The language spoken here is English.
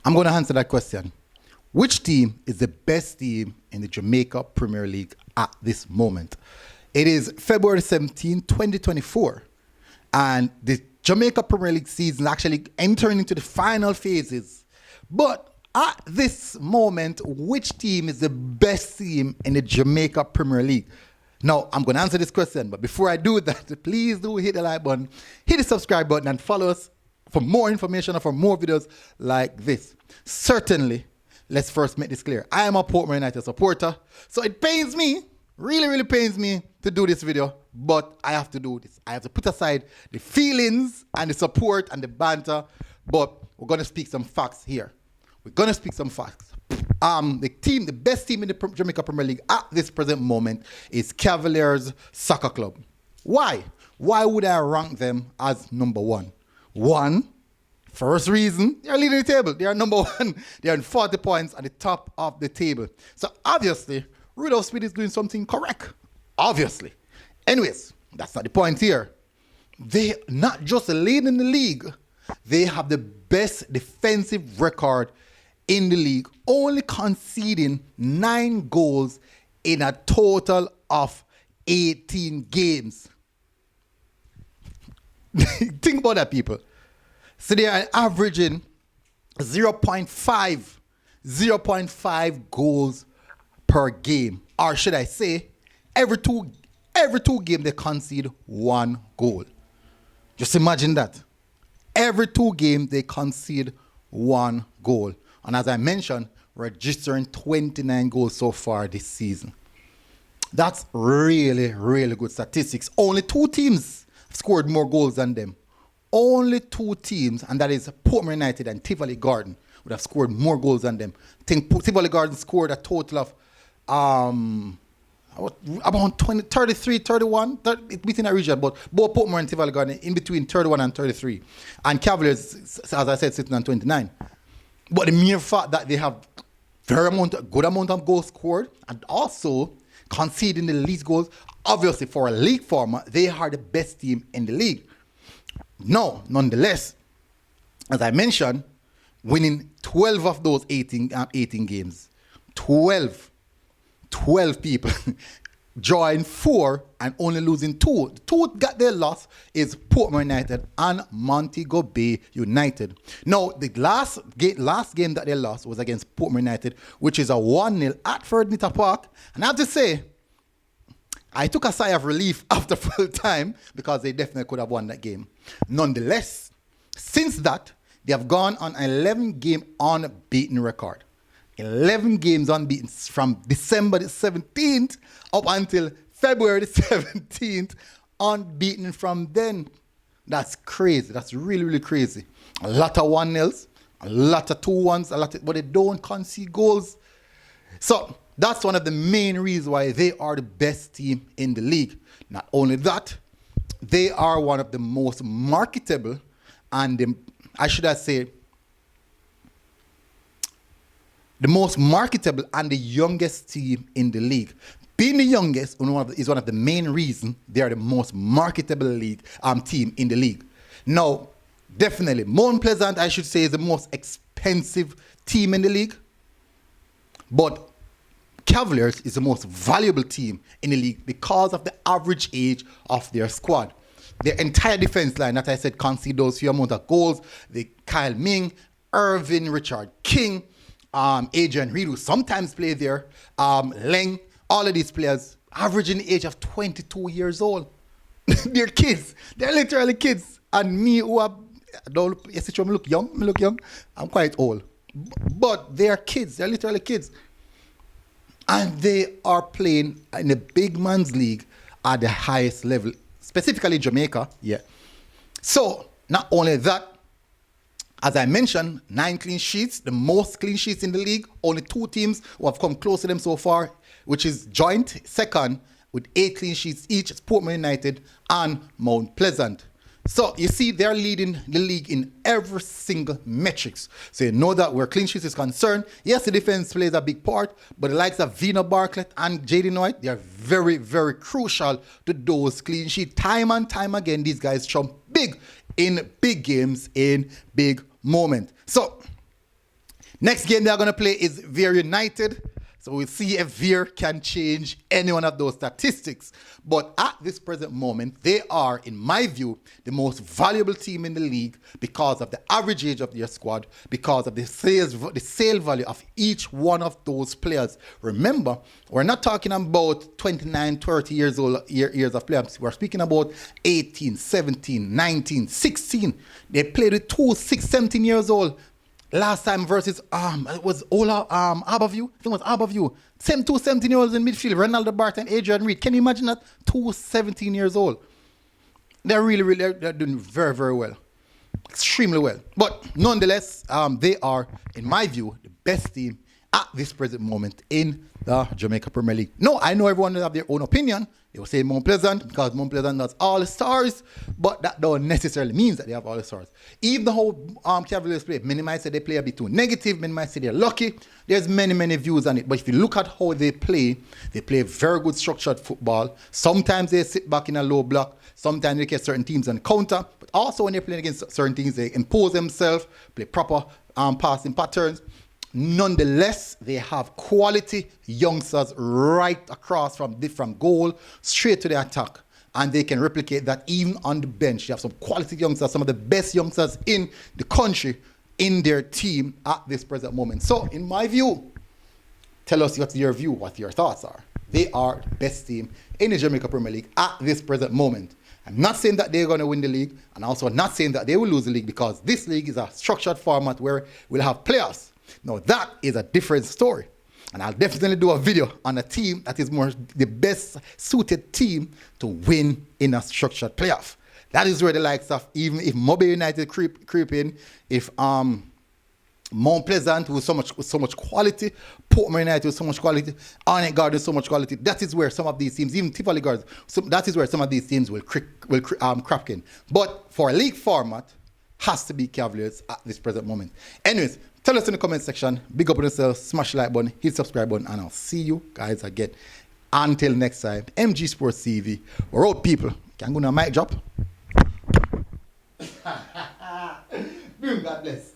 I'm going to answer that question. Which team is the best team in the Jamaica Premier League at this moment? It is February 17, 2024. And the Jamaica Premier League season actually entering into the final phases. But at this moment, which team is the best team in the Jamaica Premier League? Now, I'm going to answer this question, but before I do that, please do hit the like button, hit the subscribe button, and follow us for more information and for more videos like this. Certainly, let's first make this clear. I am a Portman United supporter, so it pains me, really pains me to do this video, but I have to do this. I have to put aside the feelings and the support and the banter, but we're going to speak some facts here. We're going to speak some facts. The best team in the Jamaica Premier League at this present moment is Cavaliers Soccer Club. Why? Why would I rank them as number one? First reason, they're leading the table. They are number one. They are on 40 points at the top of the table. So obviously, Rudolph Speed is doing something correct. Obviously. Anyways, that's not the point here. They not just leading the league, they have the best defensive record in the league, only conceding 9 goals in a total of 18 games. Think about that, people. So they are averaging 0.5 goals per game. Or should I say, every two games they concede 1 goal. Just imagine that. Every 2 games they concede 1 goal. And as I mentioned, registering 29 goals so far this season. That's really good statistics. Only 2 teams have scored more goals than them. Only 2 teams, and that is Portman United and Tivoli Garden, would have scored more goals than them. I think Tivoli Garden scored a total of about 20, 33, 31, within that region, but both Portman and Tivoli Garden in between 31 and 33. And Cavaliers, as I said, sitting on 29. But the mere fact that they have good amount of goals scored and also conceding the least goals, obviously for a league format, they are the best team in the league. No, nonetheless, as I mentioned, winning 12 of those 18 games. 12 people. Drawing 4 and only losing 2. The 2 got their loss is Portman United and Montego Bay United. Now, the last game that they lost was against Portman United, which is a 1-0 at Ferdinand Park. And I have to say, I took a sigh of relief after full time because they definitely could have won that game. Nonetheless, since that, they have gone on an 11-game unbeaten record. 11 games unbeaten from December the 17th up until February the 17th, unbeaten from then. That's crazy. That's really crazy. A lot of 1-0s, a lot of 2-1s, but they don't concede goals. So that's one of the main reasons why they are the best team in the league. Not only that, they are one of the most marketable and the most marketable and the youngest team in the league. Being the youngest is one of the main reasons they are the most marketable team in the league. Now, definitely, Mount Pleasant, I should say, is the most expensive team in the league. But Cavaliers is the most valuable team in the league because of the average age of their squad. Their entire defense line, that I said, concede those few amount of goals. The Kyle Ming, Irvin, Richard King, Adrian Reed, who sometimes play there, Leng, all of these players averaging the age of 22 years old. They're kids. They're literally kids. And me, who I look young. I'm quite old. But they are kids. They're literally kids. And they are playing in the big man's league at the highest level, specifically Jamaica. Yeah. So, not only that, as I mentioned, 9 clean sheets, the most clean sheets in the league. Only 2 teams who have come close to them so far, which is joint second with 8 clean sheets each. It's Portman United and Mount Pleasant. So you see, they're leading the league in every single metrics. So you know that where clean sheets is concerned, yes, the defense plays a big part, but the likes of Vino Bartlett and Jaden White, they are very, very crucial to those clean sheets. Time and time again, these guys trump big in big games, in big moments. So Next game they are going to play is Veer United. So we'll see if Veer can change any one of those statistics. But at this present moment, they are, in my view, the most valuable team in the league because of the average age of their squad, because of the sale value of each one of those players. Remember, we're not talking about 29, 30 years of players. We're speaking about 18, 17, 19, 16. They played with 2, 6, 17 years old. Last time versus it was Ola Aberview. I think it was Aberview. Same 2 17-year-olds in midfield, Ronaldo Barton, Adrian Reed. Can you imagine that? 2 17 years old. They're they're doing very, very well. Extremely well. But nonetheless, they are, in my view, the best team at this present moment in the Jamaica Premier League. No, I know everyone will have their own opinion. They will say Mount Pleasant because Mount Pleasant has all the stars, but that don't necessarily mean that they have all the stars. Even the whole Cavaliers play, many might say they play a bit too negative, many might say they're lucky. There's many, many views on it. But if you look at how they play very good structured football. Sometimes they sit back in a low block. Sometimes they get certain teams on counter. But also when they're playing against certain teams, they impose themselves, play proper passing patterns. Nonetheless, they have quality youngsters right across from goal straight to the attack. And they can replicate that even on the bench. You have some quality youngsters, some of the best youngsters in the country in their team at this present moment. So, in my view, tell us what's your view, what your thoughts are. They are the best team in the Jamaica Premier League at this present moment. I'm not saying that they're going to win the league, and also not saying that they will lose the league, because this league is a structured format where we'll have playoffs. Now, that is a different story. And I'll definitely do a video on a team that is the best suited team to win in a structured playoff. That is where the likes of, even if Mobile United creep in, if Mount Pleasant with so much quality, Portmore United with so much quality, Arnett Garden with so much quality, that is where some of these teams, even Tivoli Gardens, that is where some of these teams will crack in. But for a league format, has to be Cavaliers at this present moment. Anyways, tell us in the comment section. Big up on yourself. Smash the like button. Hit the subscribe button. And I'll see you guys again. Until next time. MG Sports TV. We're out, people. Can I go on a mic drop? Boom. God bless.